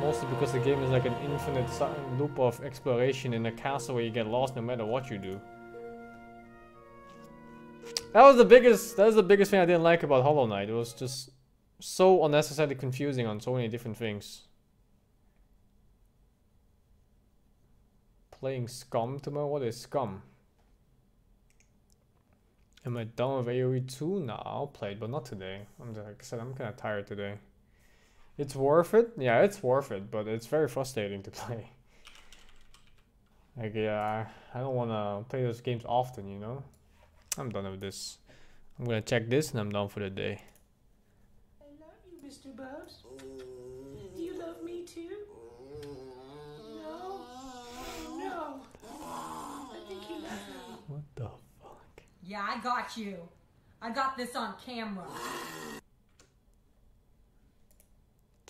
Mostly because the game is like an infinite loop of exploration in a castle where you get lost no matter what you do. That was the biggest thing I didn't like about Hollow Knight. It was just so unnecessarily confusing on so many different things. Playing Scum tomorrow? What is Scum? Am I done with AoE 2? No, I'll play it, but not today. Like I said, I'm kind of tired today. It's worth it? Yeah, it's worth it, but it's very frustrating to play. Like, yeah, I don't want to play those games often, you know? I'm done with this. I'm gonna check this and I'm done for the day. I love you, Mr. Bubs. Do you love me too? No? No. I think you love me. What the fuck? Yeah, I got you. I got this on camera.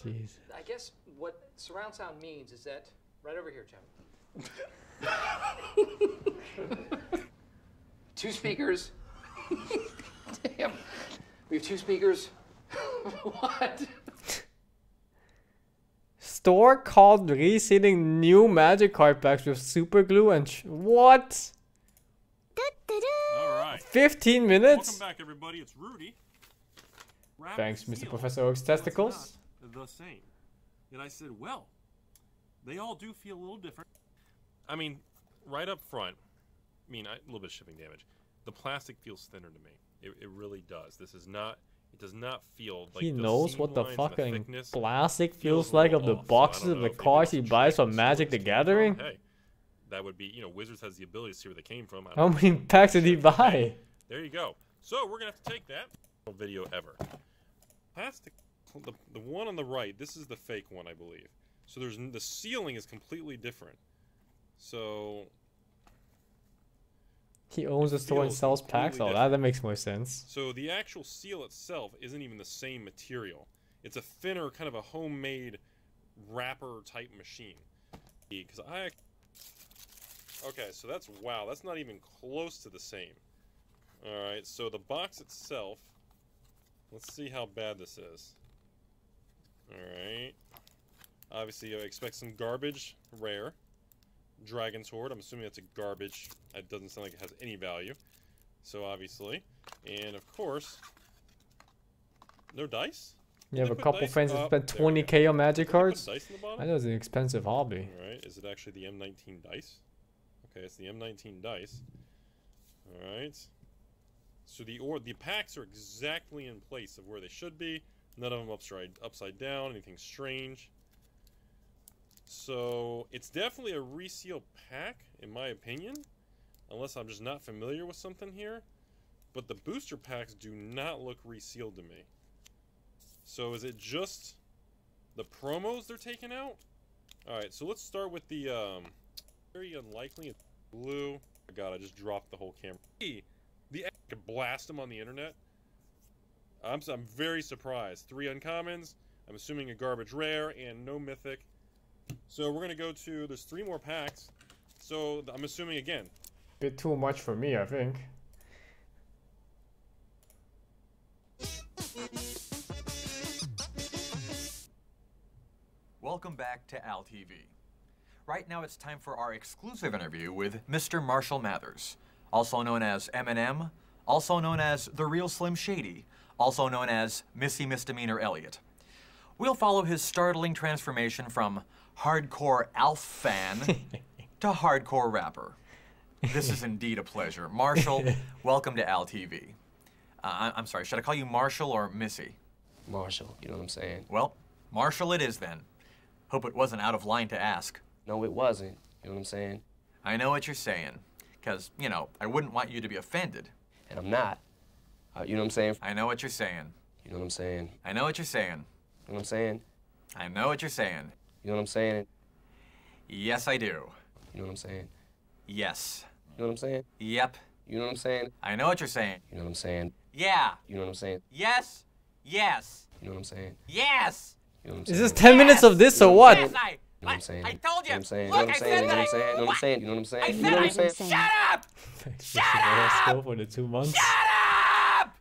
Jeez. I guess what surround sound means is that right over here, Jim. 2 speakers. Damn. We have 2 speakers. What? Store called resealing new magic card packs with super glue and what? All right. 15 minutes? Welcome back, everybody. It's Rudy. Thanks, Mr. Professor Oak's testicles. The same. And I said, well, they all do feel a little different. I mean, right up front, a little bit of shipping damage. The plastic feels thinner to me. It really does. This is not, it does not feel like he knows what the fucking the plastic feels like of the boxes of the cards he buys from Magic the Gathering. Hey, that would be, Wizards has the ability to see where they came from. How many packs did he buy? There you go. So we're going to have to take that video ever. Plastic, the one on the right, this is the fake one, I believe. So the sealing is completely different. So he owns a store and sells packs? Oh, that makes more sense. So the actual seal itself isn't even the same material. It's a thinner, kind of a homemade wrapper type machine. Because okay, so that's not even close to the same. Alright, so the box itself, let's see how bad this is. Alright. Obviously, I expect some garbage, rare. Dragon's Horde, I'm assuming that's a garbage. It doesn't sound like it has any value. So, obviously. And, of course, no dice? You have a couple friends that spent 20k on Magic cards? I know it's an expensive hobby. Alright, is it actually the M19 dice? Okay, it's the M19 dice. Alright. So the packs are exactly in place of where they should be. None of them upside down, anything strange. So it's definitely a reseal pack, in my opinion. Unless I'm just not familiar with something here. But the booster packs do not look resealed to me. So is it just the promos they're taking out? Alright, so let's start with the very unlikely blue. Oh god, I just dropped the whole camera. The could blast them on the internet. I'm very surprised. 3 uncommons. I'm assuming a garbage rare and no mythic. So we're gonna go to. There's 3 more packs. So I'm assuming again. Bit too much for me, I think. Welcome back to Al TV. Right now it's time for our exclusive interview with Mr. Marshall Mathers, also known as Eminem, also known as The Real Slim Shady, also known as Missy Misdemeanor Elliott. We'll follow his startling transformation from hardcore Alf fan to hardcore rapper. This is indeed a pleasure. Marshall, welcome to Al TV. I'm sorry, should I call you Marshall or Missy? Marshall, you know what I'm saying? Well, Marshall it is then. Hope it wasn't out of line to ask. No, it wasn't. You know what I'm saying? I know what you're saying. Because, you know, I wouldn't want you to be offended. And I'm not. You know what I'm saying? I know what you're saying. You know what I'm saying? I know what you're saying. You know what I'm saying? I know what you're saying. You know what I'm saying? Yes, I do. You know what I'm saying? Yes. You know what I'm saying? Yep. You know what I'm saying? I know what you're saying. You know what I'm saying? Yeah. You know what I'm saying? Yes. Yes. You know what I'm saying? Yes. You know what I'm Is saying? this 10 minutes of this or what? Yes, You know what I'm saying? I told you. You know what I'm saying? Look, You know what I'm saying? I said that. You know what I'm saying? You know what I'm saying? I You know what I'm said saying? Shut up! Shut up! For the 2 months. Shut up!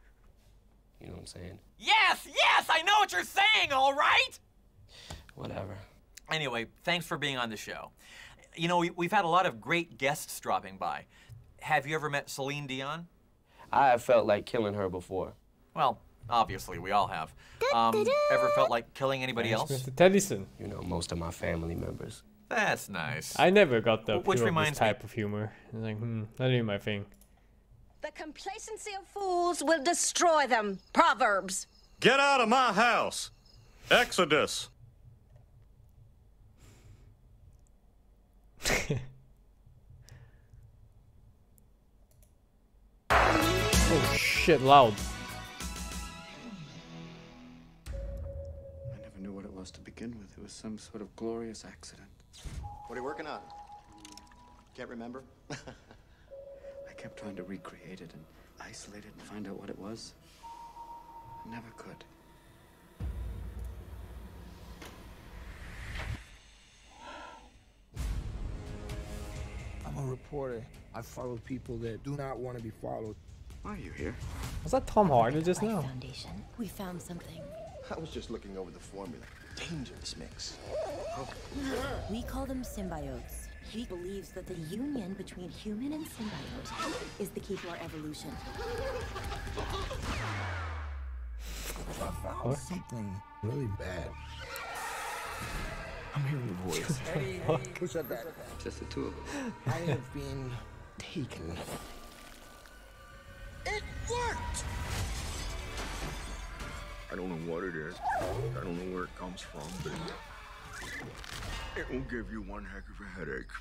You know what I'm saying? Yes, yes, I know what you're saying, all right? Whatever. Anyway, thanks for being on the show. You know, we've had a lot of great guests dropping by. Have you ever met Celine Dion? I have felt like killing her before. Well, obviously, we all have. Ever felt like killing anybody else? Mr. Tennyson. You know, most of my family members. That's nice. I never got the Which appeal of reminds this type of humor. It's like, not even my thing. The complacency of fools will destroy them. Proverbs. Get out of my house! Exodus! Oh shit, loud. I never knew what it was to begin with. It was some sort of glorious accident. What are you working on? Can't remember? I kept trying to recreate it and isolate it and find out what it was. I never could. I'm a reporter. I follow people that do not want to be followed. Why are you here? Was that Tom Hardy just now? Foundation. We found something. I was just looking over the formula. Dangerous mix. We call them symbiotes. He believes that the union between human and symbiote is the key to our evolution. I found something really bad. I'm hearing your voice. Hey, who said that? Just the two of us. I have been taken. It worked! I don't know what it is. I don't know where it comes from, but it will give you one heck of a headache.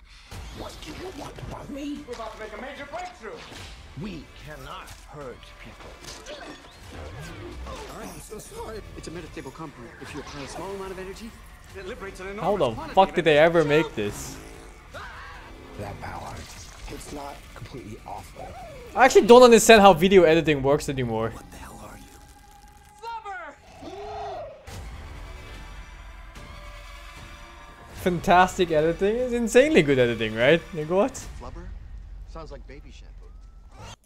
What do you want from me? We're about to make a major breakthrough. We cannot hurt people. I'm so sorry. It's a metastable component. If you apply a small amount of energy, it liberates an enormous How the quantity fuck of did they ever make this? That power, it's not completely awful. I actually don't understand how video editing works anymore. What the hell are you? Fantastic editing is insanely good editing, right? Like what? Flubber? Sounds like baby shampoo.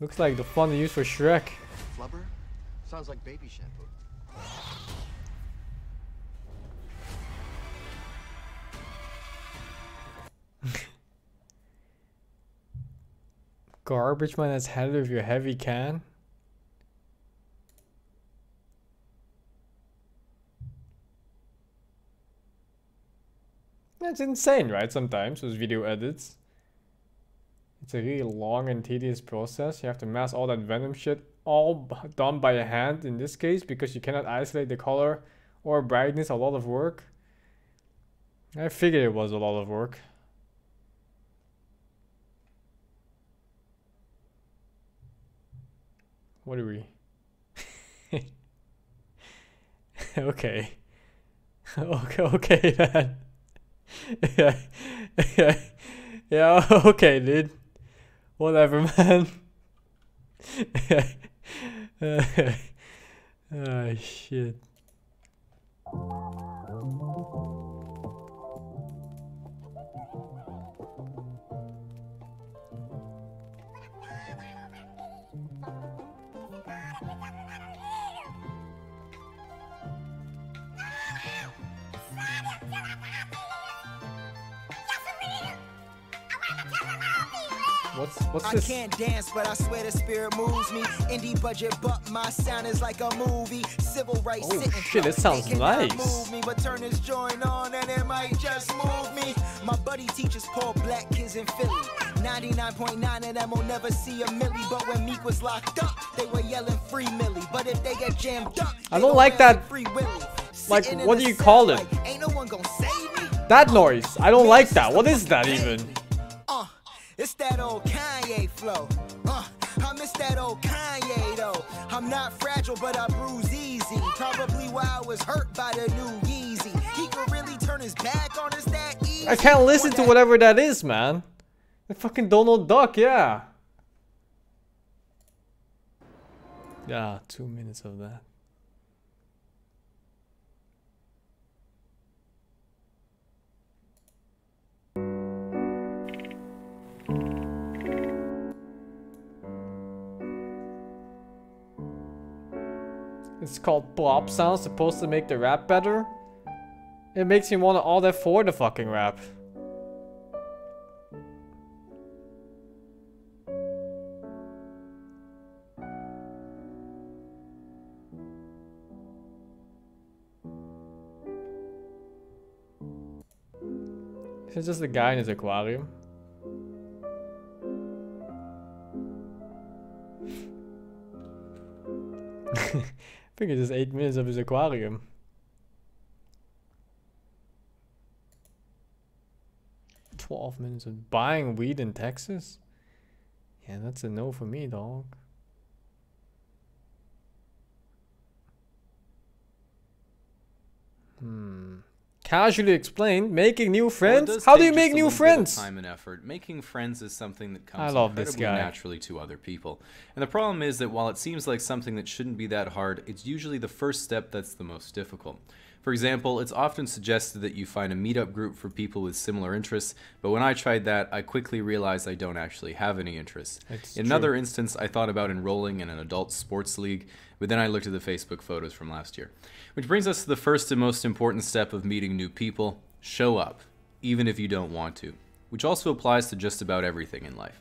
Looks like the fun they use for Shrek. Flubber? Sounds like baby shampoo. Garbage man has head of your heavy can. That's insane, right? Sometimes those video edits. It's a really long and tedious process. You have to mask all that venom shit, all done by a hand in this case, because you cannot isolate the color or brightness. A lot of work. I figured it was a lot of work. What are we? Okay. Okay, man. Yeah, okay, dude. Whatever, man. Ah, shit. What's this? I can't dance, but I swear the spirit moves me. Indie budget, but my sound is like a movie. Civil rights. Oh shit, this sounds nice. Move me, but turn this joint on and it might just move me. My buddy teaches poor black kids in Philly. 99.9 of them will never see a milli. But when Meek was locked up, they were yelling free Millie. But if they get jammed up, I don't like that. Like, what do you call it? Ain't no one gonna save me. That noise. I don't like that. What is that even? It's that old Kanye flow. I miss that old Kanye though. I'm not fragile, but I bruise easy. Probably why I was hurt by the new Yeezy. He could really turn his back on us that easy. I can't listen to whatever that is, man. The fucking Donald Duck, yeah. Yeah, 2 minutes of that. It's called pop sound, supposed to make the rap better. It makes me want all that for the fucking rap. Is it just a guy in his aquarium? I think it's just 8 minutes of his aquarium. $12 minutes of buying weed in Texas? Yeah, that's a no for me, dog. Casually explained, making new friends? How do you make new friends? Time and effort. Making friends is something that comes incredibly naturally to other people. And the problem is that while it seems like something that shouldn't be that hard, it's usually the first step that's the most difficult. For example, it's often suggested that you find a meetup group for people with similar interests, but when I tried that, I quickly realized I don't actually have any interests. In another instance, I thought about enrolling in an adult sports league, but then I looked at the Facebook photos from last year. Which brings us to the first and most important step of meeting new people: show up, even if you don't want to. Which also applies to just about everything in life,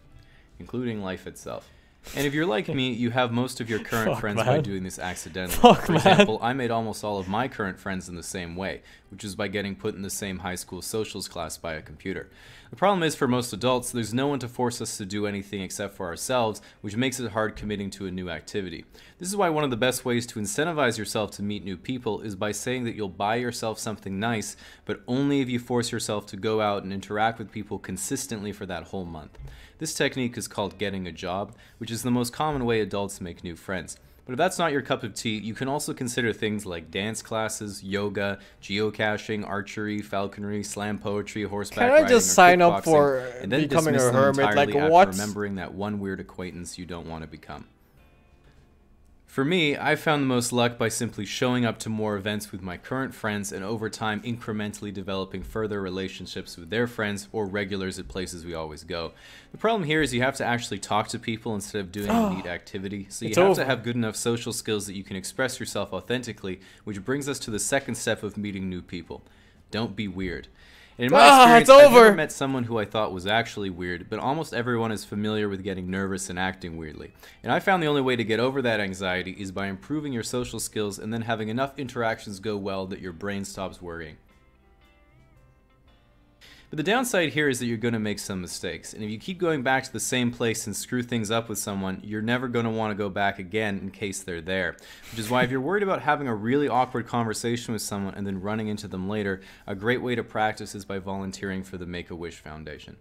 including life itself. And if you're like me, you have most of your current friends by doing this accidentally. For example, I made almost all of my current friends in the same way, which is by getting put in the same high school socials class by a computer. The problem is, for most adults, there's no one to force us to do anything except for ourselves, which makes it hard committing to a new activity. This is why one of the best ways to incentivize yourself to meet new people is by saying that you'll buy yourself something nice, but only if you force yourself to go out and interact with people consistently for that whole month. This technique is called getting a job, which is the most common way adults make new friends. But if that's not your cup of tea, you can also consider things like dance classes, yoga, geocaching, archery, falconry, slam poetry, horseback riding, Can I just sign up for and then becoming a dismiss them hermit? entirely Like after what? remembering that one weird acquaintance you don't want to become. For me, I found the most luck by simply showing up to more events with my current friends and over time incrementally developing further relationships with their friends or regulars at places we always go. The problem here is you have to actually talk to people instead of doing a neat activity, so you have to have good enough social skills that you can express yourself authentically, which brings us to the second step of meeting new people. Don't be weird. In my experience, I've never met someone who I thought was actually weird, but almost everyone is familiar with getting nervous and acting weirdly. And I found the only way to get over that anxiety is by improving your social skills and then having enough interactions go well that your brain stops worrying. But the downside here is that you're going to make some mistakes, and if you keep going back to the same place and screw things up with someone, you're never going to want to go back again in case they're there. Which is why if you're worried about having a really awkward conversation with someone and then running into them later, a great way to practice is by volunteering for the Make-A-Wish Foundation.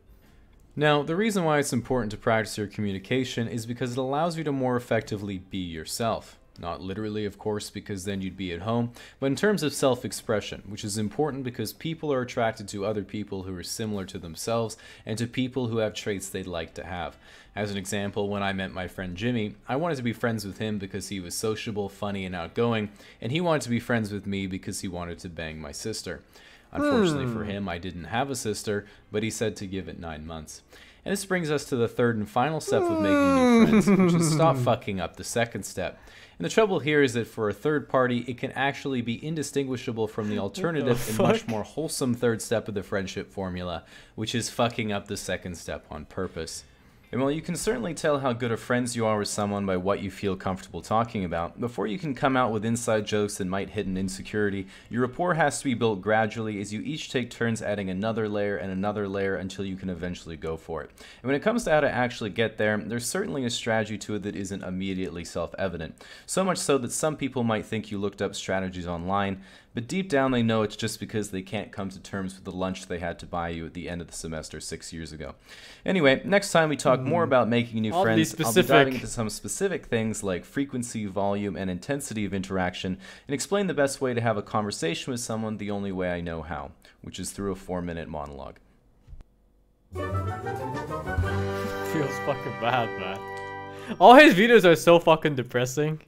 Now, the reason why it's important to practice your communication is because it allows you to more effectively be yourself. Not literally, of course, because then you'd be at home, but in terms of self-expression, which is important because people are attracted to other people who are similar to themselves and to people who have traits they'd like to have. As an example, when I met my friend Jimmy, I wanted to be friends with him because he was sociable, funny, and outgoing, and he wanted to be friends with me because he wanted to bang my sister. Unfortunately for him, I didn't have a sister, but he said to give it 9 months. And this brings us to the third and final step of making new friends, which is stop fucking up the second step. And the trouble here is that for a third party, it can actually be indistinguishable from the alternative and much more wholesome third step of the friendship formula, which is fucking up the second step on purpose. And while you can certainly tell how good of friends you are with someone by what you feel comfortable talking about, before you can come out with inside jokes that might hit an insecurity, your rapport has to be built gradually as you each take turns adding another layer and another layer until you can eventually go for it. And when it comes to how to actually get there, there's certainly a strategy to it that isn't immediately self-evident. So much so that some people might think you looked up strategies online, but deep down they know it's just because they can't come to terms with the lunch they had to buy you at the end of the semester 6 years ago. Anyway, next time we talk more about making new friends, I'll be diving into some specific things like frequency, volume, and intensity of interaction, and explain the best way to have a conversation with someone the only way I know how, which is through a 4-minute monologue. Feels fucking bad, man. All his videos are so fucking depressing.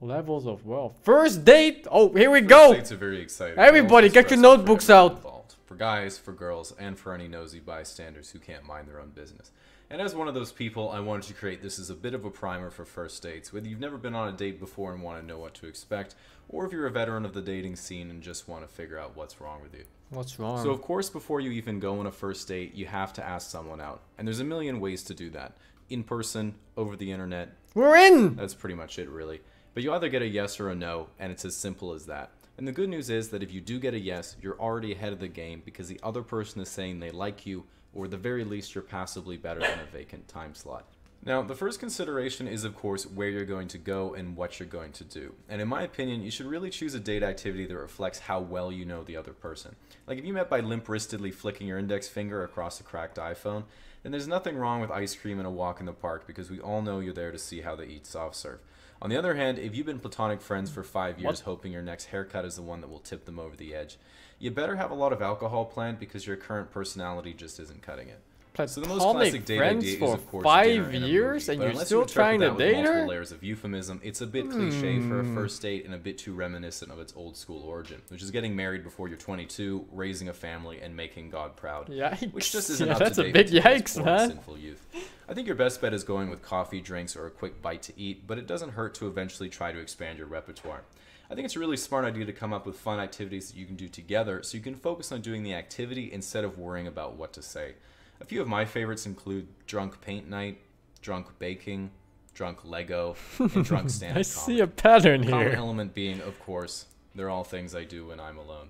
Levels of wealth. First date! Oh, here we go! First dates are very exciting. Everybody, get your notebooks out. For guys, for girls, and for any nosy bystanders who can't mind their own business. And as one of those people, I wanted to create this as a bit of a primer for first dates, whether you've never been on a date before and want to know what to expect, or if you're a veteran of the dating scene and just want to figure out what's wrong with you. What's wrong? So of course, before you even go on a first date, you have to ask someone out. And there's a million ways to do that. In person, over the internet. We're in! That's pretty much it, really. But you either get a yes or a no, and it's as simple as that. And the good news is that if you do get a yes, you're already ahead of the game because the other person is saying they like you, or at the very least you're passably better than a vacant time slot. Now, the first consideration is, of course, where you're going to go and what you're going to do. And in my opinion, you should really choose a date activity that reflects how well you know the other person. Like if you met by limp-wristedly flicking your index finger across a cracked iPhone, then there's nothing wrong with ice cream and a walk in the park because we all know you're there to see how they eat soft serve. On the other hand, if you've been platonic friends for 5 years hoping your next haircut is the one that will tip them over the edge, you better have a lot of alcohol planned because your current personality just isn't cutting it. So the most classic date idea is, of course, 5 years and you're still trying to date her? Multiple layers of euphemism, it's a bit cliche for a first date and a bit too reminiscent of its old school origin, which is getting married before you're 22, raising a family, and making God proud. Yikes. Which just isn't Yeah, up that's to a date big with today's yikes, poor man. and sinful youth. I think your best bet is going with coffee, drinks, or a quick bite to eat, but it doesn't hurt to eventually try to expand your repertoire. I think it's a really smart idea to come up with fun activities that you can do together so you can focus on doing the activity instead of worrying about what to say. A few of my favorites include drunk paint night, drunk baking, drunk Lego, and drunk stand-up I see a pattern The common here. element being, of course, they're all things I do when I'm alone.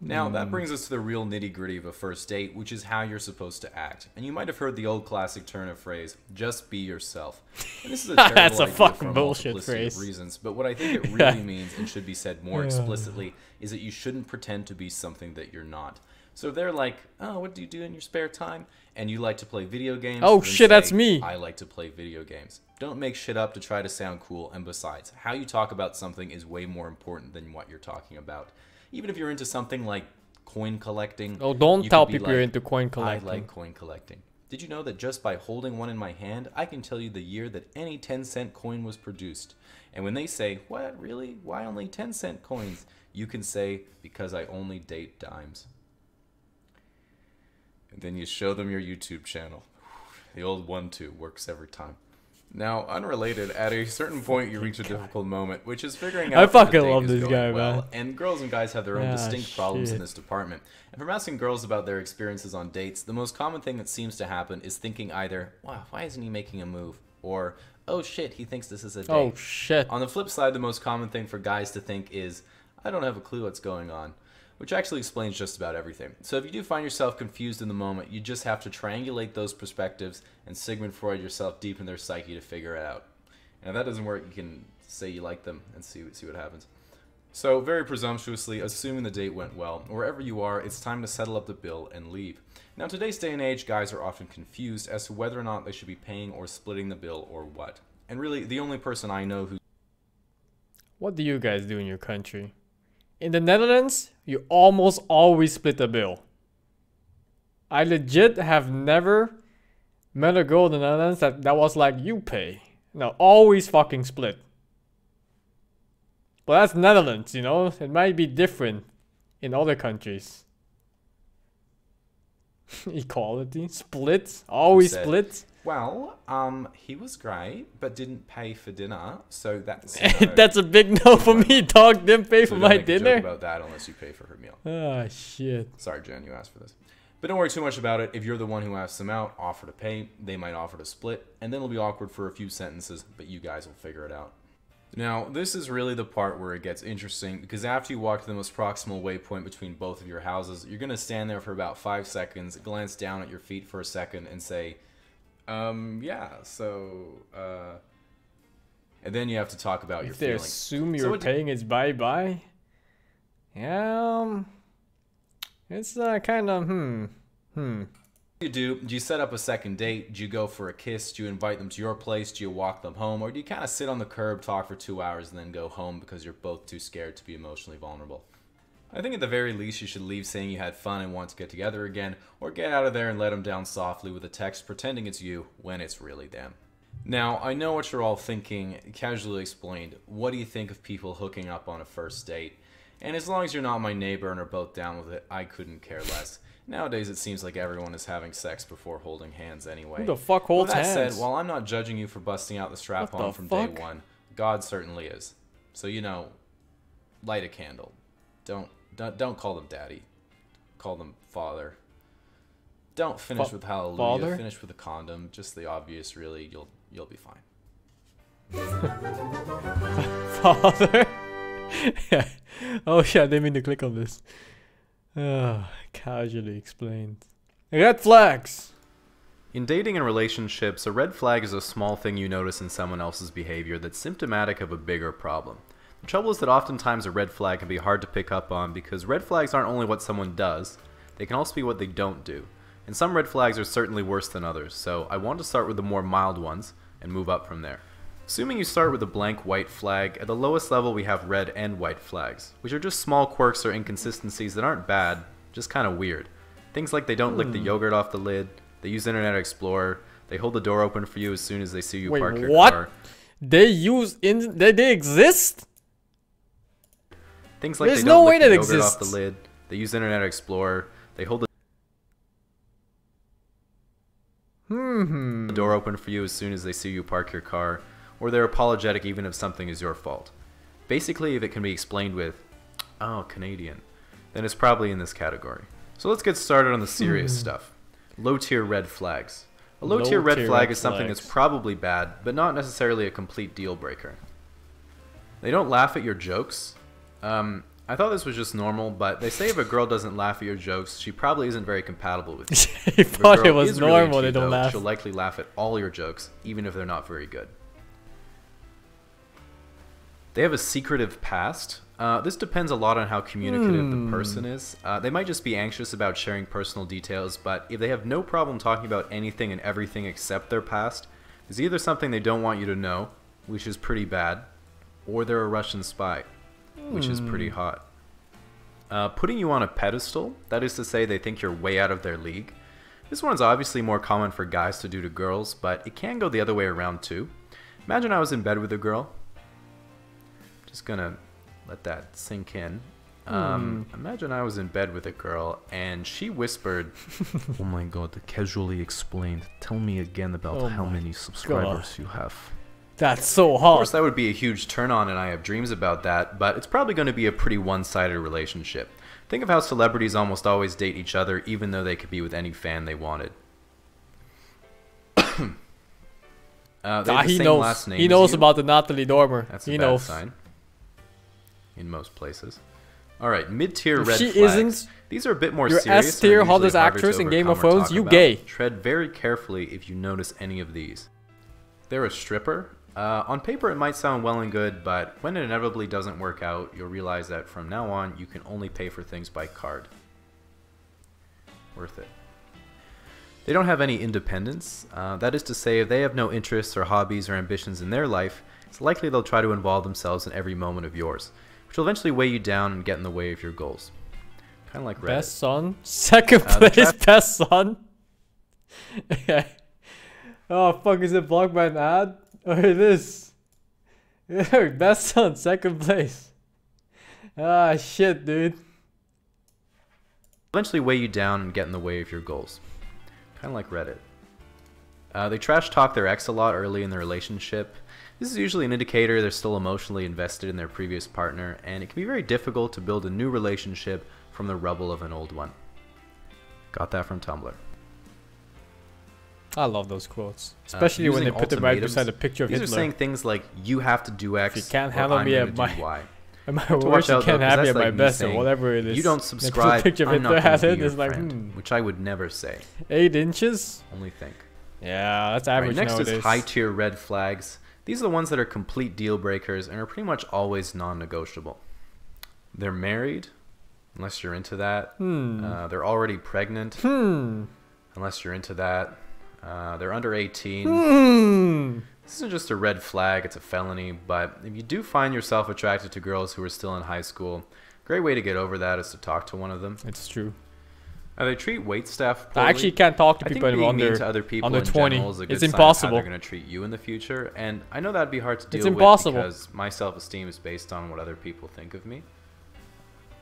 Now, that brings us to the real nitty-gritty of a first date, which is how you're supposed to act. And you might have heard the old classic turn of phrase, just be yourself. And this is a terrible That's a idea fucking for a bullshit multiplicity of phrase. reasons, but what I think it really means, and should be said more explicitly, is that you shouldn't pretend to be something that you're not. So if they're like, oh, what do you do in your spare time? And you like to play video games. Oh, then shit, that's say, me. I like to play video games. Don't make shit up to try to sound cool, and besides, how you talk about something is way more important than what you're talking about. Even if you're into something like coin collecting. Oh, don't you tell could be people you're like, into coin collecting. I like coin collecting. Did you know that just by holding one in my hand, I can tell you the year that any 10-cent coin was produced? And when they say, what, really? Why only 10-cent coins? You can say, because I only date dimes. And then you show them your YouTube channel. The old 1-2 works every time. Now, unrelated, at a certain point you reach a difficult moment, which is figuring out I if the fucking date love is this going guy, well. man. And girls and guys have their own Ah, distinct problems in shit. this department. And from asking girls about their experiences on dates, the most common thing that seems to happen is thinking either, wow, why isn't he making a move? Or, oh shit, he thinks this is a date. Oh, shit. On the flip side, the most common thing for guys to think is, I don't have a clue what's going on. Which actually explains just about everything. So if you do find yourself confused in the moment, you just have to triangulate those perspectives and Sigmund Freud yourself deep in their psyche to figure it out. And if that doesn't work, you can say you like them and see what happens. So very presumptuously, assuming the date went well, wherever you are, it's time to settle up the bill and leave. Now in today's day and age, guys are often confused as to whether or not they should be paying or splitting the bill or what. And really, the only person I know who... What do you guys do in your country? In the Netherlands, you almost always split the bill. I legit have never met a girl in the Netherlands that was like, you pay. No, always fucking split. But that's Netherlands, you know? It might be different in other countries. Equality? Split? Always said, split? Well, he was great, but didn't pay for dinner, so that's... That's a big no for me, dog. Didn't pay for don't my make a joke dinner. about that unless you pay for her meal. Ah, shit. Sorry, Jen, you asked for this. But don't worry too much about it. If you're the one who asks them out, offer to pay. They might offer to split, and then it'll be awkward for a few sentences, but you guys will figure it out. Now, this is really the part where it gets interesting, because after you walk to the most proximal waypoint between both of your houses, you're going to stand there for about 5 seconds, glance down at your feet for a second, and say, yeah, so, and then you have to talk about your If they feelings. assume So you're what do- paying, it's bye-bye. Yeah, it's kind of, you do you set up a second date? Do you go for a kiss? Do you invite them to your place? Do you walk them home? Or do you kind of sit on the curb, talk for 2 hours, and then go home because you're both too scared to be emotionally vulnerable? I think at the very least you should leave saying you had fun and want to get together again, or get out of there and let them down softly with a text pretending it's you when it's really them. Now, I know what you're all thinking, casually explained. What do you think of people hooking up on a first date? And as long as you're not my neighbor and are both down with it, I couldn't care less. Nowadays, it seems like everyone is having sex before holding hands anyway. Who the fuck holds hands? That hands? said, while I'm not judging you for busting out the strap-on from day one, God certainly is. So, you know, light a candle. Don't call them daddy. Call them father. Don't finish with hallelujah. Father? Finish with a condom. Just the obvious, really. You'll be fine. Father? Yeah. Oh yeah, I didn't mean to click on this. Casually explained. Red flags! In dating and relationships, a red flag is a small thing you notice in someone else's behavior that's symptomatic of a bigger problem. The trouble is that oftentimes a red flag can be hard to pick up on because red flags aren't only what someone does, they can also be what they don't do. And some red flags are certainly worse than others, so I want to start with the more mild ones and move up from there. Assuming you start with a blank white flag, at the lowest level we have red and white flags, which are just small quirks or inconsistencies that aren't bad, just kind of weird. Things like they don't lick the yogurt off the lid, they use Internet Explorer, they hold the door open for you as soon as they see you park your car. They exist? Things like There's they don't no lick way the that yogurt exists. off the lid, they use Internet Explorer, they hold the door open for you as soon as they see you park your car, or they're apologetic even if something is your fault. Basically, if it can be explained with, oh, Canadian, then it's probably in this category. So let's get started on the serious stuff. Low-tier red flags. A low-tier red flag is something that's probably bad, but not necessarily a complete deal breaker. They don't laugh at your jokes. I thought this was just normal, but they say if a girl doesn't laugh at your jokes, she probably isn't very compatible with you. He thought it was normal they don't laugh. She'll likely laugh at all your jokes, even if they're not very good. They have a secretive past. This depends a lot on how communicative the person is. They might just be anxious about sharing personal details, but if they have no problem talking about anything and everything except their past, it's either something they don't want you to know, which is pretty bad, or they're a Russian spy, which is pretty hot. Putting you on a pedestal, that is to say they think you're way out of their league. This one's obviously more common for guys to do to girls, but it can go the other way around too. Imagine I was in bed with a girl. Just gonna let that sink in. Imagine I was in bed with a girl and she whispered, oh my god, casually explained, tell me again about how many subscribers you have. That's so hot. Of course, that would be a huge turn on and I have dreams about that, but it's probably going to be a pretty one-sided relationship. Think of how celebrities almost always date each other even though they could be with any fan they wanted. They have the same last name He as knows you. about the Natalie Dormer. That's a bad sign. In most places. Alright, mid-tier red she flags. isn't These are a bit more your serious. S-tier and are hottest usually harder actress to in Game of overcome or Thrones, talk you about. gay. Tread very carefully if you notice any of these. They're a stripper. On paper it might sound well and good, but when it inevitably doesn't work out, you'll realize that from now on you can only pay for things by card. Worth it. They don't have any independence. That is to say, if they have no interests or hobbies or ambitions in their life, it's likely they'll try to involve themselves in every moment of yours, which will eventually weigh you down and get in the way of your goals. Kind of like Reddit. Best son? Second place, best son? Oh fuck, is it blocked by an ad? Or this? Best son, second place. Ah shit, dude. Eventually weigh you down and get in the way of your goals. Kind of like Reddit. They trash talk their ex a lot early in the relationship. This is usually an indicator they're still emotionally invested in their previous partner, and it can be very difficult to build a new relationship from the rubble of an old one. Got that from Tumblr. I love those quotes, especially when they put them right beside a picture of These Hitler. are saying things like, you have to do X, if you can't or handle I'm me gonna at do my Y. at my To watch worst, you out, can't though, 'cause have me that's at my like me best, or saying, whatever it is. You don't They put a subscribe, picture of I'm not Hitler gonna at be it, your it's like, friend, which I would never say. 8 inches? Only think. Yeah, that's average next nowadays. is high-tier red flags. These are the ones that are complete deal breakers and are pretty much always non-negotiable. They're married, unless you're into that. They're already pregnant, unless you're into that. They're under 18. This isn't just a red flag, it's a felony, but if you do find yourself attracted to girls who are still in high school, a great way to get over that is to talk to one of them. It's true. They treat waitstaff poorly. I actually can't talk to I people think being under, mean to other people under in 20. general is a good It's sign of impossible. how they're going to treat you in the future, and I know that'd be hard to deal impossible. with because my self-esteem is based on what other people think of me.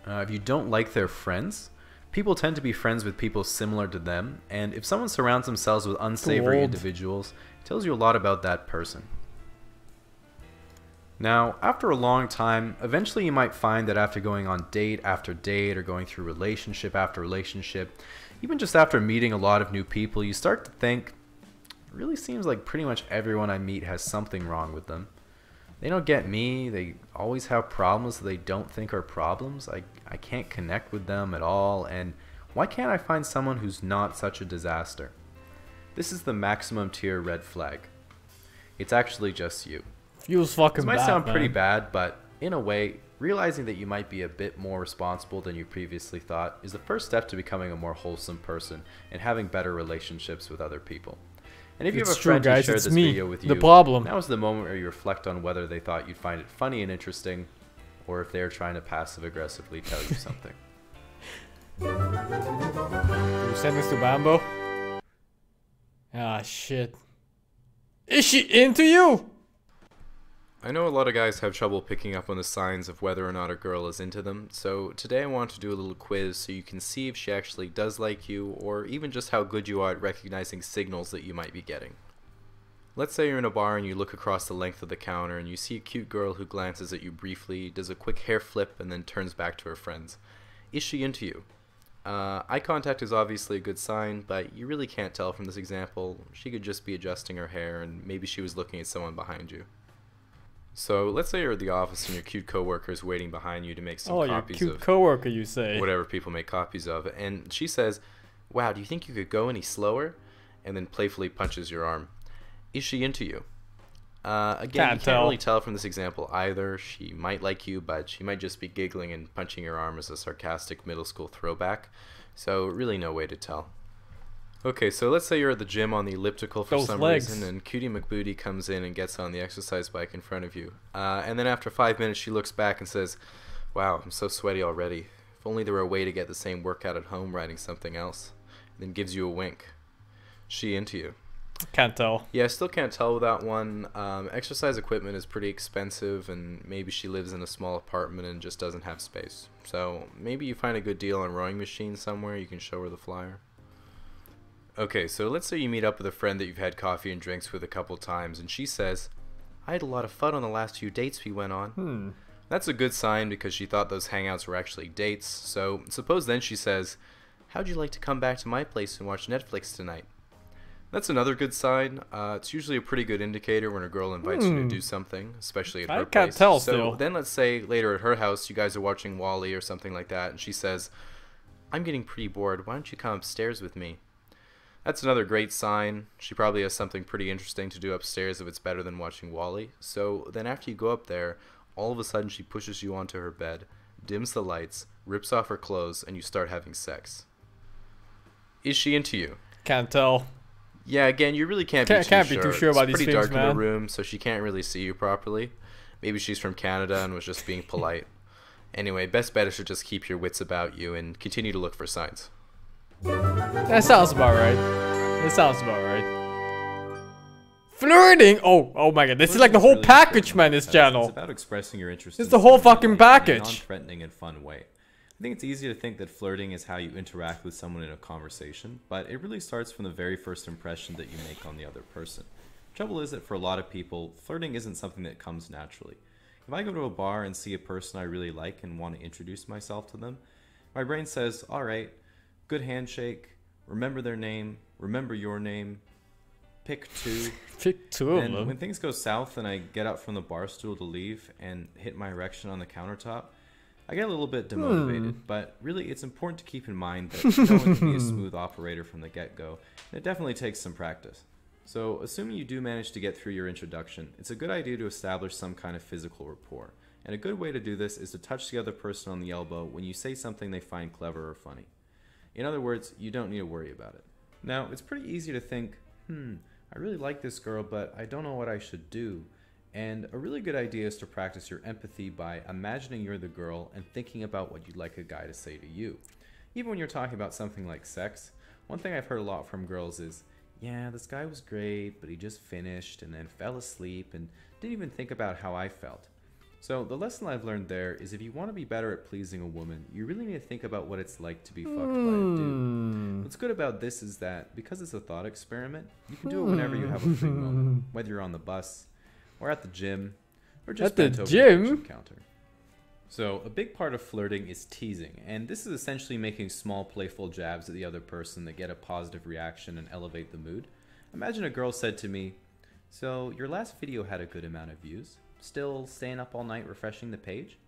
If you don't like their friends, people tend to be friends with people similar to them, and if someone surrounds themselves with unsavory individuals, it tells you a lot about that person. Now, after a long time, eventually you might find that after going on date after date or going through relationship after relationship, even just after meeting a lot of new people, you start to think, it really seems like pretty much everyone I meet has something wrong with them. They don't get me, they always have problems that they don't think are problems, I can't connect with them at all, and why can't I find someone who's not such a disaster? This is the maximum tier red flag. It's actually just you. Feels fucking bad, This might sound pretty man. bad, but in a way, realizing that you might be a bit more responsible than you previously thought is the first step to becoming a more wholesome person and having better relationships with other people. And if you have It's a true, friend guys, who shared it's this me, video with the you, problem. now is the moment where you reflect on whether they thought you'd find it funny and interesting, or if they're trying to passive-aggressively tell you something. You send this to Bambo? Ah, shit. Is she into you? I know a lot of guys have trouble picking up on the signs of whether or not a girl is into them, so today I want to do a little quiz so you can see if she actually does like you, or even just how good you are at recognizing signals that you might be getting. Let's say you're in a bar and you look across the length of the counter and you see a cute girl who glances at you briefly, does a quick hair flip, and then turns back to her friends. Is she into you? Eye contact is obviously a good sign, but you really can't tell from this example. She could just be adjusting her hair, and maybe she was looking at someone behind you. So let's say you're at the office and your cute coworker is waiting behind you to make some copies your cute of coworker, you say. whatever people make copies of, and she says, "Wow, do you think you could go any slower?" and then playfully punches your arm. Is she into you? Again, you can't really tell from this example either. She might like you, but she might just be giggling and punching your arm as a sarcastic middle school throwback, so really no way to tell. Okay, so let's say you're at the gym on the elliptical for some reason, and Cutie McBooty comes in and gets on the exercise bike in front of you. And then after 5 minutes, she looks back and says, "Wow, I'm so sweaty already. If only there were a way to get the same workout at home riding something else." And then gives you a wink. She into you? Can't tell. Yeah, I still can't tell with that one. Exercise equipment is pretty expensive, and maybe she lives in a small apartment and just doesn't have space. So maybe you find a good deal on rowing machines somewhere, you can show her the flyer. Okay, so let's say you meet up with a friend that you've had coffee and drinks with a couple times, and she says, "I had a lot of fun on the last few dates we went on." That's a good sign because she thought those hangouts were actually dates. So suppose then she says, "How'd you like to come back to my place and watch Netflix tonight?" That's another good sign. It's usually a pretty good indicator when a girl invites you to do something, especially at her place. I can't tell so still. then let's say later at her house, you guys are watching Wall-E or something like that, and she says, "I'm getting pretty bored. Why don't you come upstairs with me?" That's another great sign. She probably has something pretty interesting to do upstairs if it's better than watching Wall-E. So then after you go up there, all of a sudden she pushes you onto her bed, dims the lights, rips off her clothes, and you start having sex. Is she into you? Can't tell. Yeah, again, you really can't be too sure about it's these pretty things, dark man. in the room, so she can't really see you properly. Maybe she's from Canada and was just being polite. Anyway, best bet is to just keep your wits about you and continue to look for signs. That sounds about right. That sounds about right. Flirting? Oh my god, this is like the whole package, man, this channel. It's about expressing your interest. It's the whole fucking in a package. non-threatening and fun way. I think it's easy to think that flirting is how you interact with someone in a conversation, but it really starts from the very first impression that you make on the other person. Trouble is that for a lot of people, flirting isn't something that comes naturally. If I go to a bar and see a person I really like and want to introduce myself to them, my brain says, alright, good handshake, remember their name, remember your name, pick two. Pick two of and them. when things go south and I get up from the bar stool to leave and hit my erection on the countertop, I get a little bit demotivated, but really it's important to keep in mind that no one can be a smooth operator from the get-go, and it definitely takes some practice. So assuming you do manage to get through your introduction, it's a good idea to establish some kind of physical rapport. And a good way to do this is to touch the other person on the elbow when you say something they find clever or funny. In other words, you don't need to worry about it. Now, it's pretty easy to think, I really like this girl, but I don't know what I should do. And a really good idea is to practice your empathy by imagining you're the girl and thinking about what you'd like a guy to say to you. Even when you're talking about something like sex, one thing I've heard a lot from girls is, yeah, this guy was great, but he just finished and then fell asleep and didn't even think about how I felt. So the lesson I've learned there is if you want to be better at pleasing a woman, you really need to think about what it's like to be fucked by a dude. What's good about this is that because it's a thought experiment, you can do it whenever you have a free moment, whether you're on the bus, or at the gym, or just at the bent over gym? the kitchen counter. So a big part of flirting is teasing, and this is essentially making small playful jabs at the other person that get a positive reaction and elevate the mood. Imagine a girl said to me, "So your last video had a good amount of views. Still staying up all night refreshing the page?"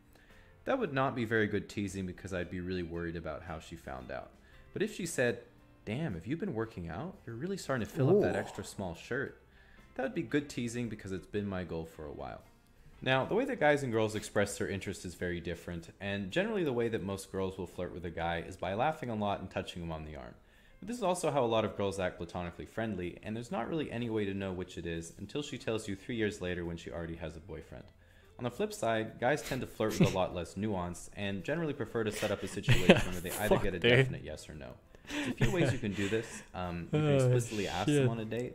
That would not be very good teasing because I'd be really worried about how she found out. But if she said, "Damn, have you been working out? You're really starting to fill up that extra small shirt," that would be good teasing because it's been my goal for a while. Now, the way that guys and girls express their interest is very different, and generally the way that most girls will flirt with a guy is by laughing a lot and touching him on the arm. But this is also how a lot of girls act platonically friendly, and there's not really any way to know which it is until she tells you 3 years later when she already has a boyfriend. On the flip side, guys tend to flirt with a lot less nuance, and generally prefer to set up a situation where they either get a definite yes or no. There's a few ways you can do this. You can explicitly ask them on a date,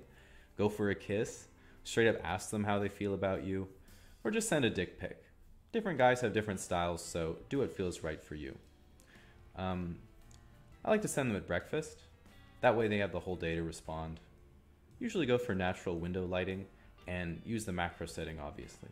go for a kiss, straight up ask them how they feel about you, or just send a dick pic. Different guys have different styles, so do what feels right for you. I like to send them at breakfast. That way they have the whole day to respond. Usually go for natural window lighting, and use the macro setting, obviously.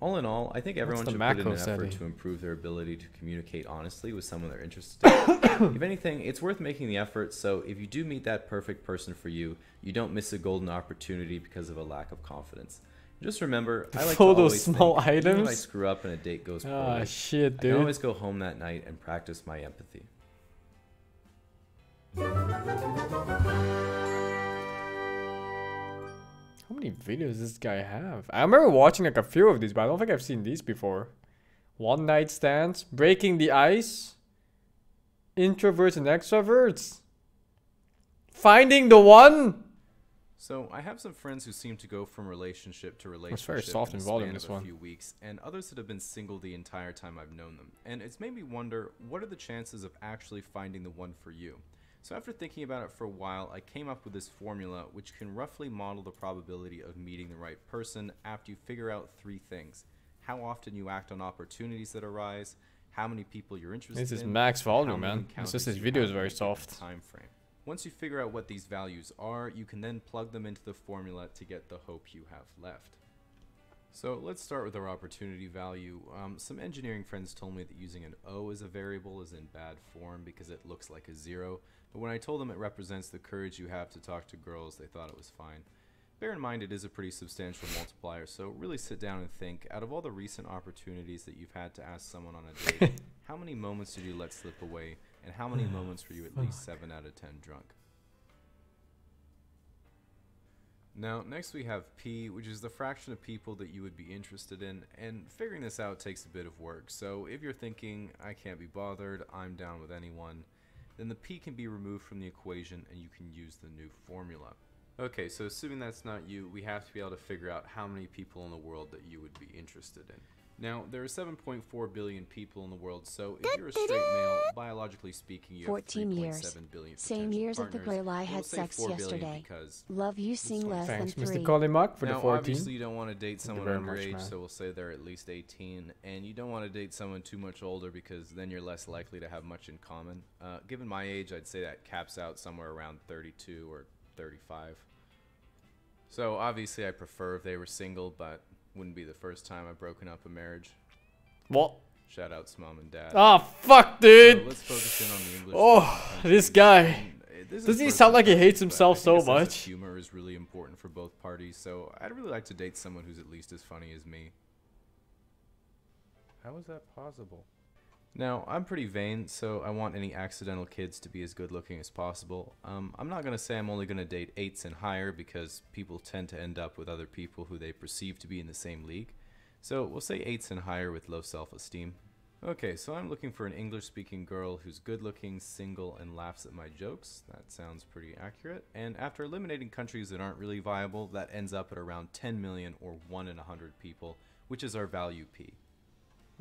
All in all, I think everyone should put in an effort to improve their ability to communicate honestly with someone they're interested in. If anything, it's worth making the effort, so if you do meet that perfect person for you, you don't miss a golden opportunity because of a lack of confidence. Just remember, I like to always small think, items. even if I screw up and a date goes poorly, shit, dude. I can always go home that night and practice my empathy. How many videos does this guy have? I remember watching like a few of these, but I don't think I've seen these before. One night stands, breaking the ice, introverts and extroverts, finding the one. So I have some friends who seem to go from relationship to relationship It's very soft in and the volume, span this of a one. few weeks, and others that have been single the entire time I've known them. And it's made me wonder, what are the chances of actually finding the one for you? So after thinking about it for a while, I came up with this formula which can roughly model the probability of meeting the right person after you figure out 3 things: how often you act on opportunities that arise, how many people you're interested in. This is max volume, how many man. It's just encounters this you video is have very in a given soft. time frame. Once you figure out what these values are, you can then plug them into the formula to get the hope you have left. So let's start with our opportunity value. Some engineering friends told me that using an O as a variable is in bad form because it looks like a 0, but when I told them it represents the courage you have to talk to girls, they thought it was fine. Bear in mind it is a pretty substantial multiplier, so really sit down and think, out of all the recent opportunities that you've had to ask someone on a date, how many moments did you let slip away, and how many moments were you at least 7 out of 10 drunk? Now, next we have P, which is the fraction of people that you would be interested in, and figuring this out takes a bit of work, so if you're thinking, I can't be bothered, I'm down with anyone, then the P can be removed from the equation and you can use the new formula. Okay, so assuming that's not you, we have to be able to figure out how many people in the world that you would be interested in. Now, there are 7.4 billion people in the world, so if you're a straight male, biologically speaking, you have 14 years. 3.7 billion Same years as the partners. girl I We'll had say sex 4 billion yesterday. because Love you sing less Thanks, than Mr. 3. Collimac, for the now, 14. obviously, you don't want to date someone very much, underage, man. so we'll say they're at least 18, and you don't want to date someone too much older because then you're less likely to have much in common. Given my age, I'd say that caps out somewhere around 32 or 35. So obviously, I prefer if they were single, but wouldn't be the first time I've broken up a marriage. What? Shout outs mom and dad. Ah, fuck, dude. So let's focus in on the English. Oh, this guy. Doesn't he sound like he hates himself so much? Humor is really important for both parties, so I'd really like to date someone who's at least as funny as me. How is that possible? Now, I'm pretty vain, so I want any accidental kids to be as good looking as possible. I'm not going to say I'm only going to date 8s and higher because people tend to end up with other people who they perceive to be in the same league. So we'll say 8s and higher with low self-esteem. Okay, so I'm looking for an English-speaking girl who's good-looking, single, and laughs at my jokes. That sounds pretty accurate. And after eliminating countries that aren't really viable, that ends up at around 10 million or 1 in 100 people, which is our value P.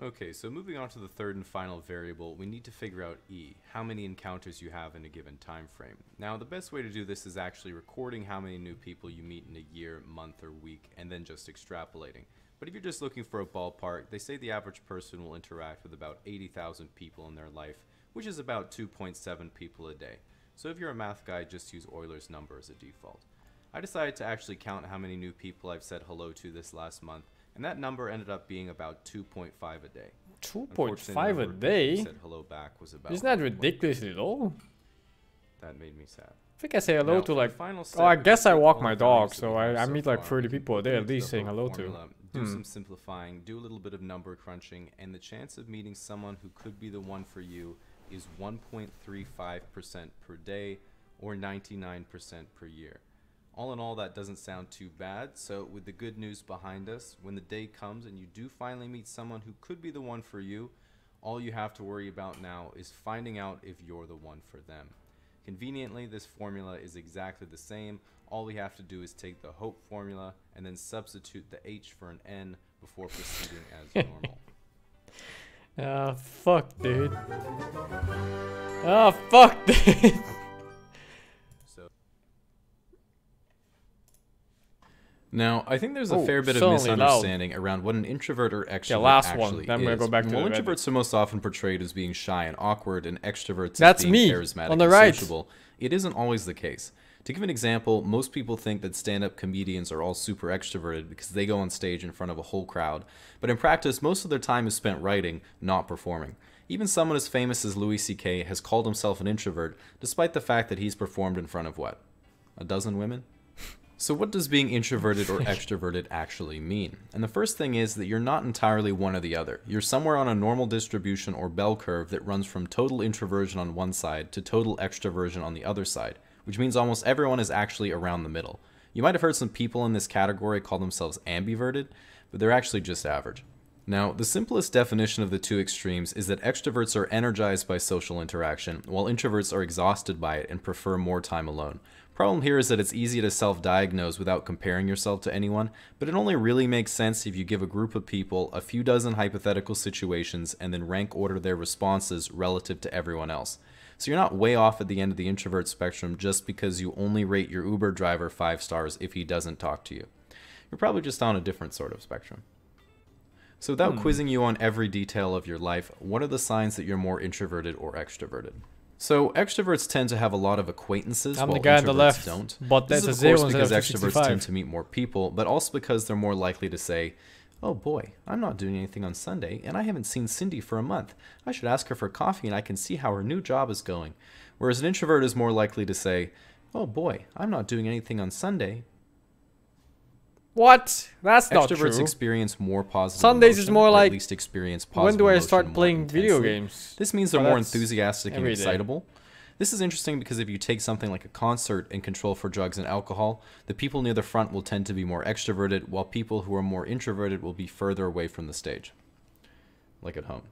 Okay, so moving on to the third and final variable, we need to figure out E, how many encounters you have in a given time frame. Now, the best way to do this is actually recording how many new people you meet in a year, month, or week, and then just extrapolating. But if you're just looking for a ballpark, they say the average person will interact with about 80,000 people in their life, which is about 2.7 people a day. So if you're a math guy, just use Euler's number as a default. I decided to actually count how many new people I've said hello to this last month, and that number ended up being about 2.5 a day. 2.5 a day? Said hello back was about Isn't that ridiculously low? That made me sad. I think I say hello Now, to for like, the final oh, step, I we guess can I take walk all my the values dog, that so we have I so meet like far, 30 people a day at put it least into saying the hello formula, to. do some simplifying, do a little bit of number crunching, and the chance of meeting someone who could be the one for you is 1.35% per day or 99% per year. All in all, that doesn't sound too bad, so with the good news behind us, when the day comes and you do finally meet someone who could be the one for you, all you have to worry about now is finding out if you're the one for them. Conveniently, this formula is exactly the same. All we have to do is take the hope formula and then substitute the H for an N before proceeding as normal. Ah, fuck, dude. Ah, fuck, dude. Now, I think there's a fair bit of misunderstanding around what an introvert or extrovert actually Then we're is. gonna go back to While the introverts are most often portrayed as being shy and awkward, and extroverts That's as being me, charismatic on the and right. sociable, it isn't always the case. To give an example, most people think that stand-up comedians are all super extroverted because they go on stage in front of a whole crowd, but in practice, most of their time is spent writing, not performing. Even someone as famous as Louis C.K. has called himself an introvert, despite the fact that he's performed in front of what? A dozen women? So what does being introverted or extroverted actually mean? And the first thing is that you're not entirely one or the other. You're somewhere on a normal distribution or bell curve that runs from total introversion on one side to total extroversion on the other side, which means almost everyone is actually around the middle. You might have heard some people in this category call themselves ambiverted, but they're actually just average. Now, the simplest definition of the two extremes is that extroverts are energized by social interaction, while introverts are exhausted by it and prefer more time alone. Problem here is that it's easy to self-diagnose without comparing yourself to anyone, but it only really makes sense if you give a group of people a few dozen hypothetical situations and then rank order their responses relative to everyone else. So you're not way off at the end of the introvert spectrum just because you only rate your Uber driver 5 stars if he doesn't talk to you. You're probably just on a different sort of spectrum. So without quizzing you on every detail of your life, what are the signs that you're more introverted or extroverted? So extroverts tend to have a lot of acquaintances, I'm while the guy on the introverts left, don't. but This that's is a of zero course instead because of extroverts 265. tend to meet more people, but also because they're more likely to say, "Oh boy, I'm not doing anything on Sunday, and I haven't seen Cindy for a month. I should ask her for coffee and I can see how her new job is going." Whereas an introvert is more likely to say, "Oh boy, I'm not doing anything on Sunday." What? That's not true. Extroverts experience more positive Sundays emotion, is more or like, at least experience positive when do I emotion start more playing video intensely. games? This means they're Well, more that's enthusiastic and every day. excitable. This is interesting because if you take something like a concert and control for drugs and alcohol, the people near the front will tend to be more extroverted, while people who are more introverted will be further away from the stage, like at home.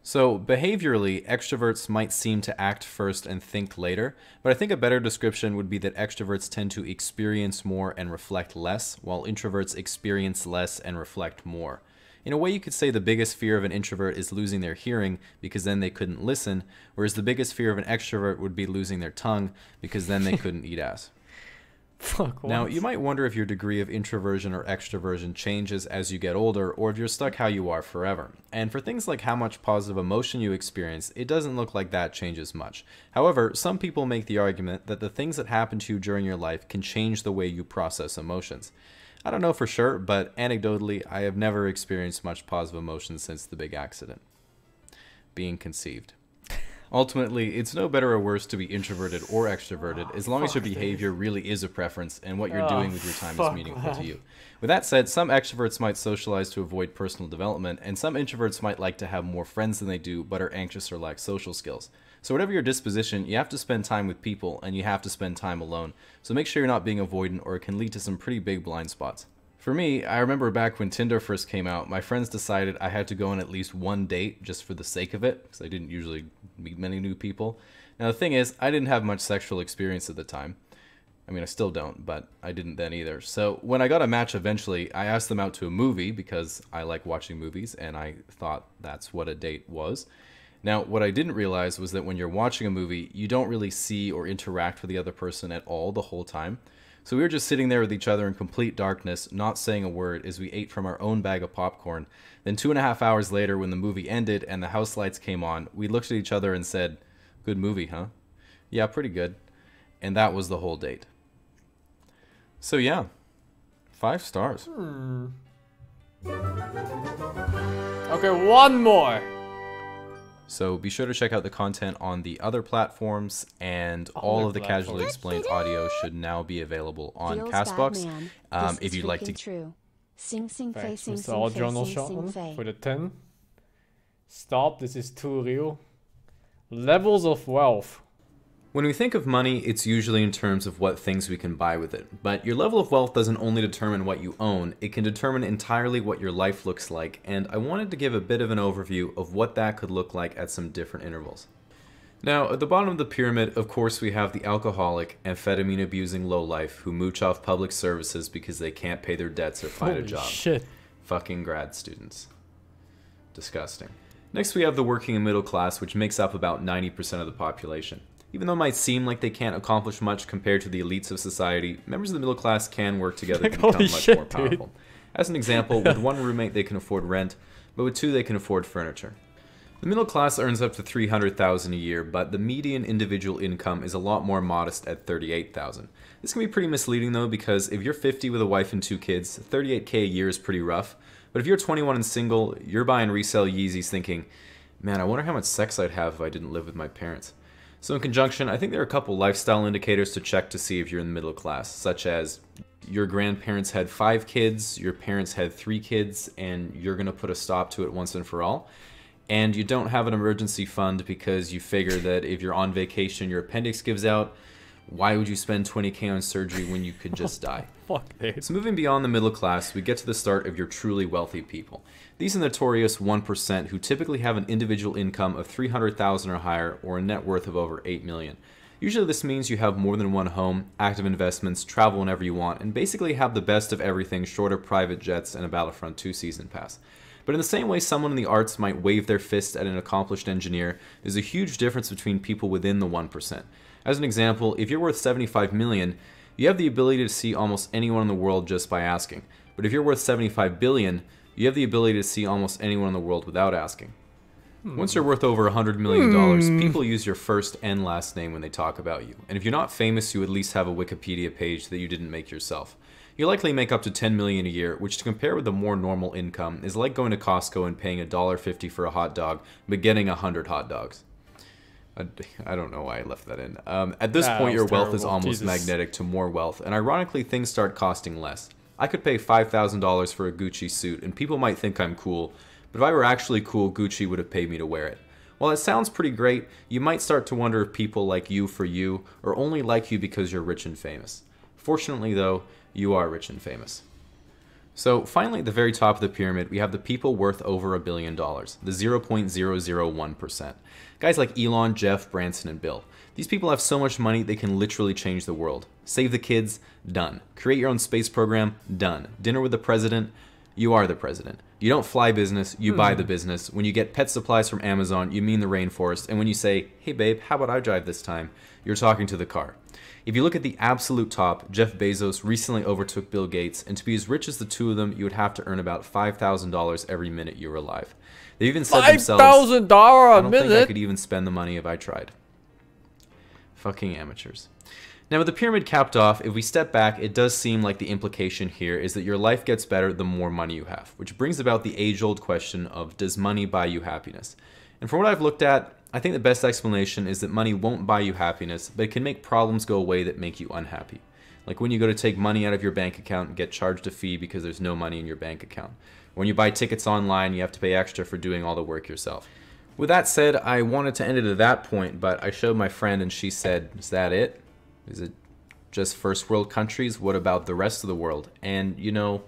So behaviorally, extroverts might seem to act first and think later, but I think a better description would be that extroverts tend to experience more and reflect less, while introverts experience less and reflect more. In a way, you could say the biggest fear of an introvert is losing their hearing, because then they couldn't listen, whereas the biggest fear of an extrovert would be losing their tongue, because then they couldn't eat ass. Fuck, Now, what? you might wonder if your degree of introversion or extroversion changes as you get older, or if you're stuck how you are forever. And for things like how much positive emotion you experience, it doesn't look like that changes much. However, some people make the argument that the things that happen to you during your life can change the way you process emotions. I don't know for sure, but anecdotally, I have never experienced much positive emotion since the big accident. Being conceived. Ultimately, it's no better or worse to be introverted or extroverted as long as your behavior really is a preference and what you're doing with your time is meaningful to you. With that said, some extroverts might socialize to avoid personal development, and some introverts might like to have more friends than they do but are anxious or lack social skills. So whatever your disposition, you have to spend time with people and you have to spend time alone. So make sure you're not being avoidant, or it can lead to some pretty big blind spots. For me, I remember back when Tinder first came out, my friends decided I had to go on at least one date just for the sake of it, because I didn't usually meet many new people. Now the thing is, I didn't have much sexual experience at the time. I mean, I still don't, but I didn't then either. So when I got a match eventually, I asked them out to a movie because I like watching movies and I thought that's what a date was. Now, what I didn't realize was that when you're watching a movie, you don't really see or interact with the other person at all the whole time. So we were just sitting there with each other in complete darkness, not saying a word as we ate from our own bag of popcorn. Then 2.5 hours later, when the movie ended and the house lights came on, we looked at each other and said, "Good movie, huh?" "Yeah, pretty good." And that was the whole date. So yeah, 5 stars. Okay, one more. So be sure to check out the content on the other platforms, and all of the Casually Explained audio should now be available on Castbox. If you'd like to... True. SingSing Fei, Thanks, SingSing Mr. Fei, Journal SingSing Shotgun Fei. for the 10. Stop, this is too real. Levels of wealth. When we think of money, it's usually in terms of what things we can buy with it. But your level of wealth doesn't only determine what you own, it can determine entirely what your life looks like, and I wanted to give a bit of an overview of what that could look like at some different intervals. Now, at the bottom of the pyramid, of course, we have the alcoholic, amphetamine-abusing lowlife who mooch off public services because they can't pay their debts or find a job. Shit. Fucking grad students. Disgusting. Next, we have the working and middle class, which makes up about 90% of the population. Even though it might seem like they can't accomplish much compared to the elites of society, members of the middle class can work together to become much more powerful. As an example, with one roommate they can afford rent, but with 2 they can afford furniture. The middle class earns up to $300,000 a year, but the median individual income is a lot more modest at $38,000. This can be pretty misleading though, because if you're 50 with a wife and 2 kids, $38K a year is pretty rough. But if you're 21 and single, you're buying resale Yeezys thinking, "Man, I wonder how much sex I'd have if I didn't live with my parents." So in conjunction, I think there are a couple lifestyle indicators to check to see if you're in the middle class, such as your grandparents had 5 kids, your parents had 3 kids, and you're going to put a stop to it once and for all. And you don't have an emergency fund because you figure that if you're on vacation, your appendix gives out. Why would you spend $20K on surgery when you could just die? Fuck, dude. So moving beyond the middle class, we get to the start of your truly wealthy people. These are the notorious 1% who typically have an individual income of $300,000 or higher, or a net worth of over $8 million. Usually this means you have more than one home, active investments, travel whenever you want, and basically have the best of everything short of private jets and a Battlefront 2 season pass. But in the same way someone in the arts might wave their fist at an accomplished engineer, there's a huge difference between people within the 1%. As an example, if you're worth $75 million, you have the ability to see almost anyone in the world just by asking. But if you're worth $75 billion, you have the ability to see almost anyone in the world without asking. Once you're worth over $100 million, people use your first and last name when they talk about you. And if you're not famous, you at least have a Wikipedia page that you didn't make yourself. You likely make up to $10 million a year, which to compare with a more normal income is like going to Costco and paying $1.50 for a hot dog, but getting 100 hot dogs. I don't know why I left that in. At this point, your wealth is almost magnetic to more wealth, and ironically, things start costing less. I could pay $5,000 for a Gucci suit, and people might think I'm cool, but if I were actually cool, Gucci would have paid me to wear it. While it sounds pretty great, you might start to wonder if people like you for you, or only like you because you're rich and famous. Fortunately, though, you are rich and famous. So finally, at the very top of the pyramid, we have the people worth over $1 billion, the 0.001%. Guys like Elon, Jeff, Branson, and Bill. These people have so much money they can literally change the world. Save the kids? Done. Create your own space program? Done. Dinner with the president? You are the president. You don't fly business, you buy the business. When you get pet supplies from Amazon, you mean the rainforest. And when you say, "Hey babe, how about I drive this time?" you're talking to the car. If you look at the absolute top, Jeff Bezos recently overtook Bill Gates, and to be as rich as the two of them, you would have to earn about $5,000 every minute you were alive. They even said themselves, $5,000 a I don't minute? think I could even spend the money if I tried. Fucking amateurs. Now with the pyramid capped off, if we step back, it does seem like the implication here is that your life gets better the more money you have, which brings about the age-old question of, does money buy you happiness? And from what I've looked at, I think the best explanation is that money won't buy you happiness, but it can make problems go away that make you unhappy. Like when you go to take money out of your bank account and get charged a fee because there's no money in your bank account. When you buy tickets online, you have to pay extra for doing all the work yourself. With that said, I wanted to end it at that point, but I showed my friend and she said, "Is that it? Is it just first world countries? What about the rest of the world?" And you know,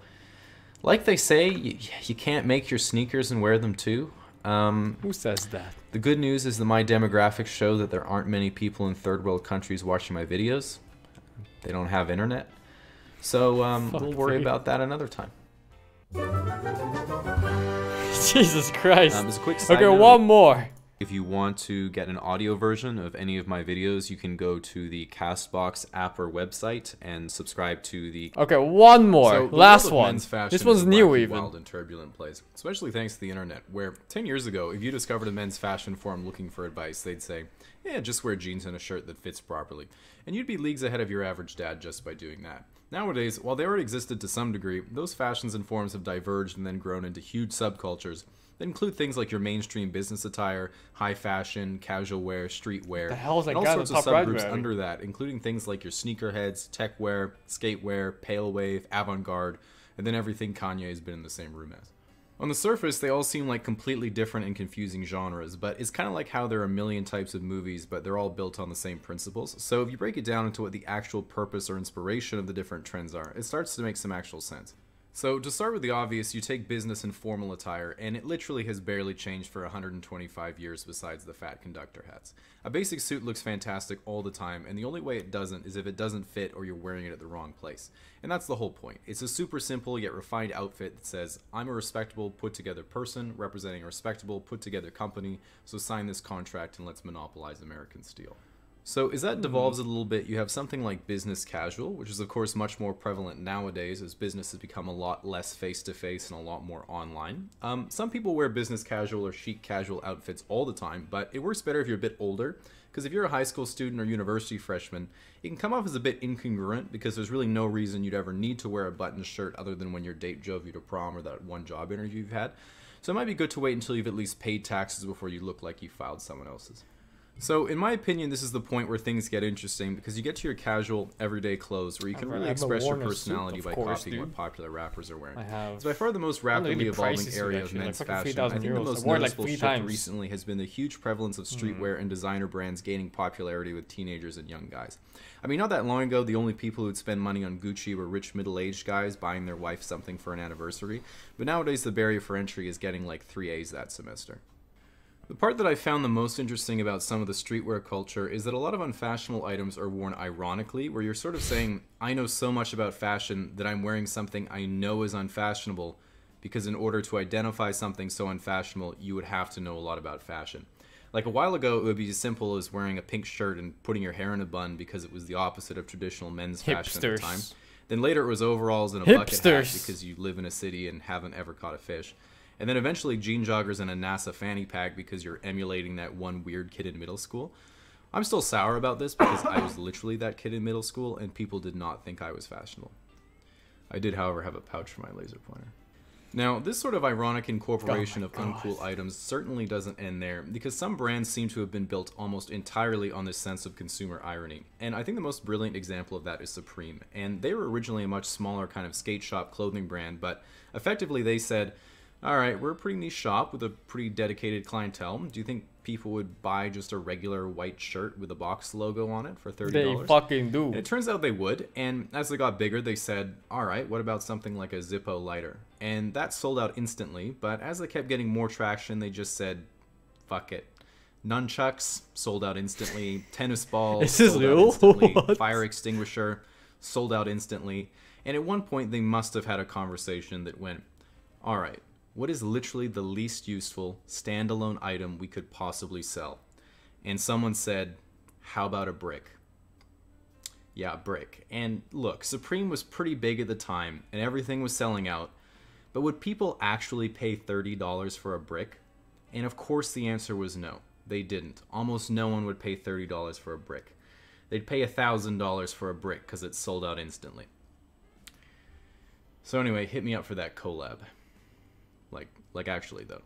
like they say, you can't make your sneakers and wear them too. Who says that? The good news is that my demographics show that there aren't many people in third world countries watching my videos. They don't have internet. So we'll worry about that another time. Jesus Christ. As a quick side Okay, note, one more. If you want to get an audio version of any of my videos, you can go to the Castbox app or website and subscribe to the... Okay, one more. So, the last world of one. men's fashion This one's is new wacky, even. wild and turbulent place, especially thanks to the internet, where 10 years ago, if you discovered a men's fashion forum looking for advice, they'd say, yeah, just wear jeans and a shirt that fits properly. And you'd be leagues ahead of your average dad just by doing that. Nowadays, while they already existed to some degree, those fashions and forms have diverged and then grown into huge subcultures that include things like your mainstream business attire, high fashion, casual wear, streetwear, The hell is that and all guy on sorts the of top right subgroups wearing? under that, including things like your sneakerheads, tech wear, skate wear, pale wave, avant-garde, and then everything Kanye has been in the same room as. On the surface, they all seem like completely different and confusing genres, but it's kind of like how there are a million types of movies, but they're all built on the same principles. So if you break it down into what the actual purpose or inspiration of the different trends are, it starts to make some actual sense. So to start with the obvious, you take business and formal attire, and it literally has barely changed for 125 years besides the fat conductor hats. A basic suit looks fantastic all the time, and the only way it doesn't is if it doesn't fit or you're wearing it at the wrong place. And that's the whole point. It's a super simple yet refined outfit that says, I'm a respectable, put-together person representing a respectable, put-together company, so sign this contract and let's monopolize American steel. So as that devolves a little bit, you have something like business casual, which is of course much more prevalent nowadays as business has become a lot less face-to-face and a lot more online. Some people wear business casual or chic casual outfits all the time, but it works better if you're a bit older, because if you're a high school student or university freshman, it can come off as a bit incongruent because there's really no reason you'd ever need to wear a button shirt other than when your date drove you to prom or that one job interview you've had. So it might be good to wait until you've at least paid taxes before you look like you filed someone else's. So, in my opinion, this is the point where things get interesting because you get to your casual, everyday clothes where you can really express your personality by copying what popular rappers are wearing. It's by far the most rapidly evolving area of men's fashion. I think the most noticeable shift recently has been the huge prevalence of streetwear and designer brands gaining popularity with teenagers and young guys. I mean, not that long ago, the only people who'd spend money on Gucci were rich middle-aged guys buying their wife something for an anniversary, but nowadays the barrier for entry is getting like 3 A's that semester. The part that I found the most interesting about some of the streetwear culture is that a lot of unfashionable items are worn ironically, where you're sort of saying, I know so much about fashion that I'm wearing something I know is unfashionable, because in order to identify something so unfashionable, you would have to know a lot about fashion. Like a while ago, it would be as simple as wearing a pink shirt and putting your hair in a bun because it was the opposite of traditional men's fashion at the time. Then later it was overalls and a bucket hat because you live in a city and haven't ever caught a fish. And then eventually jean joggers and a NASA fanny pack because you're emulating that one weird kid in middle school. I'm still sour about this because I was literally that kid in middle school and people did not think I was fashionable. I did, however, have a pouch for my laser pointer. Now, this sort of ironic incorporation of uncool items certainly doesn't end there, because some brands seem to have been built almost entirely on this sense of consumer irony. And I think the most brilliant example of that is Supreme. And they were originally a much smaller kind of skate shop clothing brand, but effectively they said, alright, we're a pretty niche shop with a pretty dedicated clientele. Do you think people would buy just a regular white shirt with a box logo on it for $30? They fucking do. And it turns out they would, and as they got bigger, they said, alright, what about something like a Zippo lighter? And that sold out instantly, but as they kept getting more traction, they just said, fuck it. Nunchucks sold out instantly. Tennis balls sold out instantly. Fire extinguisher sold out instantly. And at one point, they must have had a conversation that went, alright, what is literally the least useful standalone item we could possibly sell? And someone said, how about a brick? Yeah, a brick. And look, Supreme was pretty big at the time, and everything was selling out, but would people actually pay $30 for a brick? And of course the answer was no. They didn't. Almost no one would pay $30 for a brick. They'd pay $1,000 for a brick because it sold out instantly. So anyway, hit me up for that collab. Like actually though.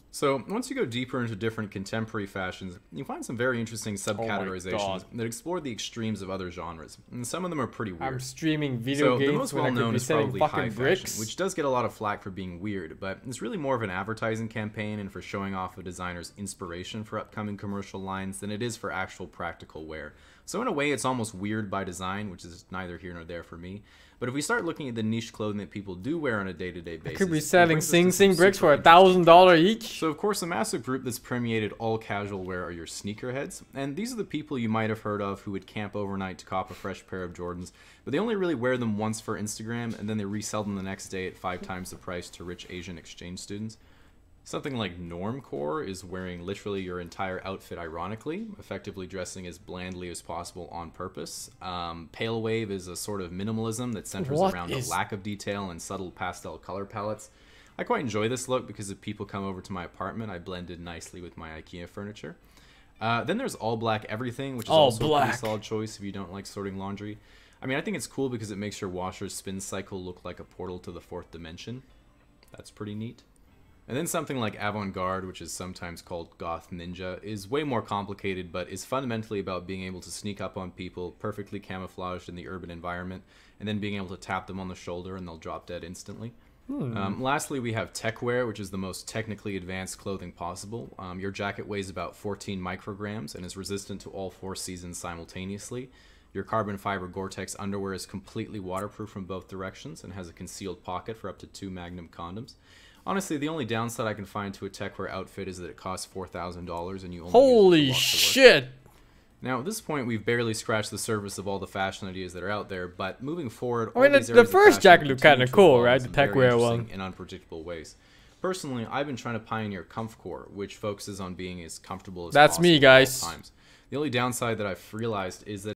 So once you go deeper into different contemporary fashions, you find some very interesting subcategorizations that explore the extremes of other genres, and some of them are pretty weird. I'm streaming video games. The most well known is probably high bricks. fashion, which does get a lot of flack for being weird, but it's really more of an advertising campaign and for showing off a designer's inspiration for upcoming commercial lines than it is for actual practical wear. So in a way, it's almost weird by design, which is neither here nor there for me. But if we start looking at the niche clothing that people do wear on a day-to-day basis, could be selling SingSing bricks for $1,000 each. So of course, a massive group that's permeated all casual wear are your sneakerheads, and these are the people you might have heard of who would camp overnight to cop a fresh pair of Jordans, but they only really wear them once for Instagram, and then they resell them the next day at 5 times the price to rich Asian exchange students. Something like normcore is wearing literally your entire outfit ironically, effectively dressing as blandly as possible on purpose. Pale wave is a sort of minimalism that centers around a lack of detail and subtle pastel color palettes. I quite enjoy this look because if people come over to my apartment, I blend in nicely with my IKEA furniture. Then there's all black everything, which is also a pretty solid choice if you don't like sorting laundry. I mean, I think it's cool because it makes your washer's spin cycle look like a portal to the 4th dimension. That's pretty neat. And then something like avant-garde, which is sometimes called goth ninja, is way more complicated, but is fundamentally about being able to sneak up on people perfectly camouflaged in the urban environment, and then being able to tap them on the shoulder and they'll drop dead instantly. Lastly, we have tech wear, which is the most technically advanced clothing possible. Your jacket weighs about 14 micrograms and is resistant to all 4 seasons simultaneously. Your carbon fiber Gore-Tex underwear is completely waterproof from both directions and has a concealed pocket for up to 2 Magnum condoms. Honestly, the only downside I can find to a tech wear outfit is that it costs $4,000 and you only Holy use it shit! Now, at this point, we've barely scratched the surface of all the fashion ideas that are out there, but moving forward, I mean, the first jacket looked kind of cool, right? The tech wear one. In unpredictable ways. Personally, I've been trying to pioneer comfcore, which focuses on being as comfortable as possible. That's me, guys. At all times. The only downside that I've realized is that